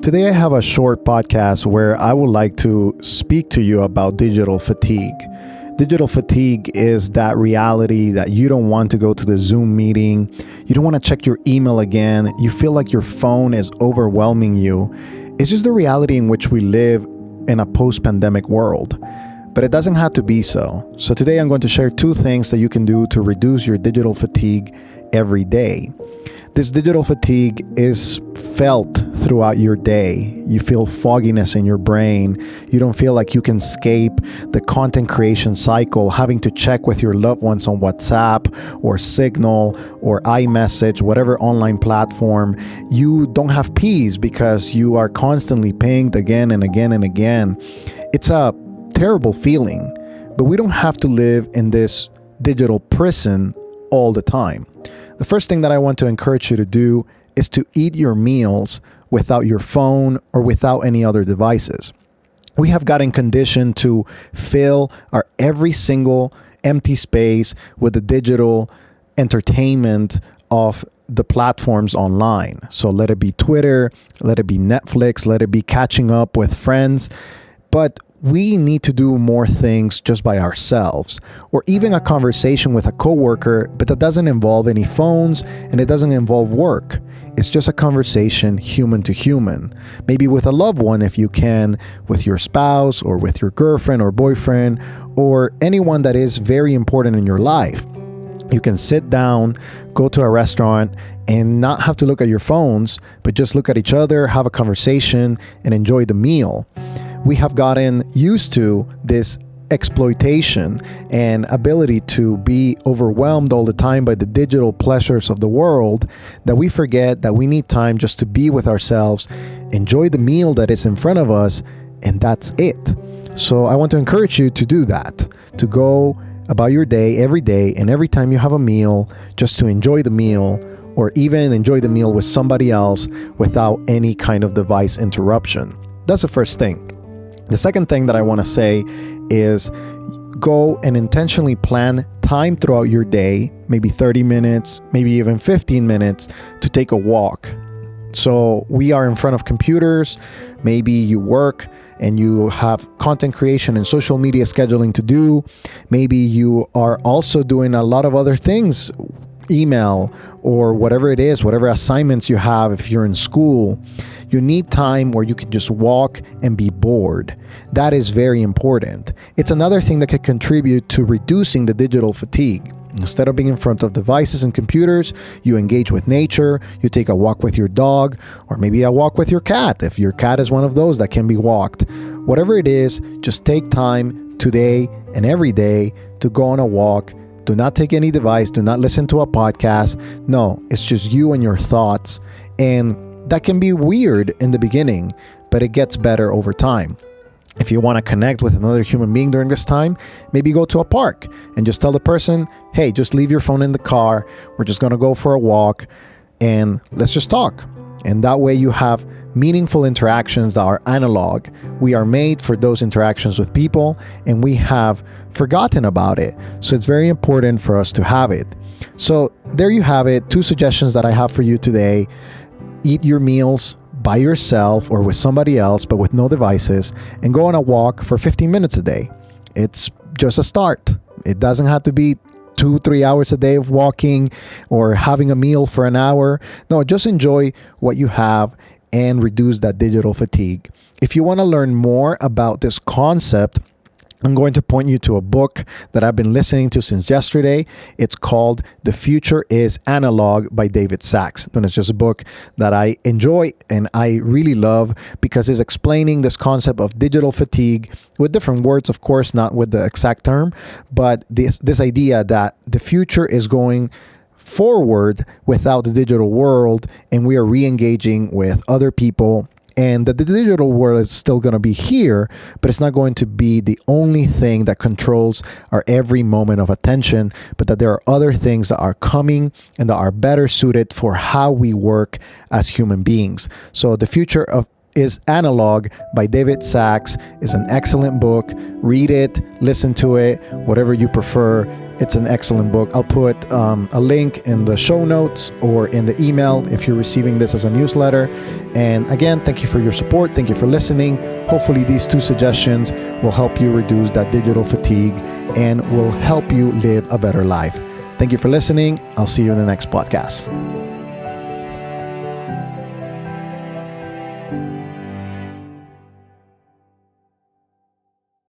Today, I have a short podcast where I would like to speak to you about digital fatigue. Digital fatigue is that reality that you don't want to go to the Zoom meeting, you don't want to check your email again, you feel like your phone is overwhelming you. It's just the reality in which we live in a post-pandemic world. But it doesn't have to be so. So today I'm going to share 2 things that you can do to reduce your digital fatigue every day. This digital fatigue is felt throughout your day. You feel fogginess in your brain. You don't feel like you can escape the content creation cycle, having to check with your loved ones on WhatsApp or Signal or iMessage, whatever online platform. You don't have peace because you are constantly pinged again and again and again. It's a terrible feeling, but we don't have to live in this digital prison all the time. The first thing that I want to encourage you to do is to eat your meals without your phone or without any other devices. We have gotten conditioned to fill our every single empty space with the digital entertainment of the platforms online. So let it be Twitter, let it be Netflix, let it be catching up with friends. But we need to do more things just by ourselves, or even a conversation with a coworker, but that doesn't involve any phones and it doesn't involve work. It's just a conversation human to human, maybe with a loved one if you can, with your spouse or with your girlfriend or boyfriend or anyone that is very important in your life. You can sit down, go to a restaurant, and not have to look at your phones, but just look at each other, have a conversation, and enjoy the meal. We have gotten used to this exploitation and ability to be overwhelmed all the time by the digital pleasures of the world that we forget that we need time just to be with ourselves, enjoy the meal that is in front of us, and that's it. So I want to encourage you to do that, to go about your day, and every time you have a meal, just to enjoy the meal, or even enjoy the meal with somebody else without any kind of device interruption. That's the first thing. The second thing that I want to say is go and intentionally plan time throughout your day, maybe 30 minutes, maybe even 15 minutes to take a walk. So we are in front of computers, maybe you work and you have content creation and social media scheduling to do. Maybe you are also doing a lot of other things, email or whatever it is, whatever assignments you have if you're in school. You need time where you can just walk and be bored. That is very important. It's another thing that could contribute to reducing the digital fatigue. Instead of being in front of devices and computers, you engage with nature, you take a walk with your dog, or maybe a walk with your cat, if your cat is one of those that can be walked. Whatever it is, just take time today and every day to go on a walk. Do not take any device, do not listen to a podcast. No, it's just you and your thoughts. And that can be weird in the beginning, but it gets better over time. If you want to connect with another human being during this time, maybe go to a park and just tell the person, hey, just leave your phone in the car. We're just going to go for a walk and let's just talk. And that way you have meaningful interactions that are analog. We are made for those interactions with people and we have forgotten about it. So it's very important for us to have it. So there you have it. 2 suggestions that I have for you today. Eat your meals by yourself or with somebody else, but with no devices, and go on a walk for 15 minutes a day. It's just a start. It doesn't have to be 2-3 hours a day of walking or having a meal for an hour. No, just enjoy what you have and reduce that digital fatigue. If you want to learn more about this concept, I'm going to point you to a book that I've been listening to since yesterday. It's called The Future is Analog by David Sachs. And it's just a book that I enjoy and I really love because it's explaining this concept of digital fatigue with different words, of course, not with the exact term, but this idea that the future is going forward without the digital world and we are re-engaging with other people. And that the digital world is still going to be here, but it's not going to be the only thing that controls our every moment of attention, but that there are other things that are coming and that are better suited for how we work as human beings. So The Future is Analog by David Sachs is an excellent book. Read it, listen to it, whatever you prefer. It's an excellent book. I'll put a link in the show notes or in the email if you're receiving this as a newsletter. And again, thank you for your support. Thank you for listening. Hopefully these 2 suggestions will help you reduce that digital fatigue and will help you live a better life. Thank you for listening. I'll see you in the next podcast.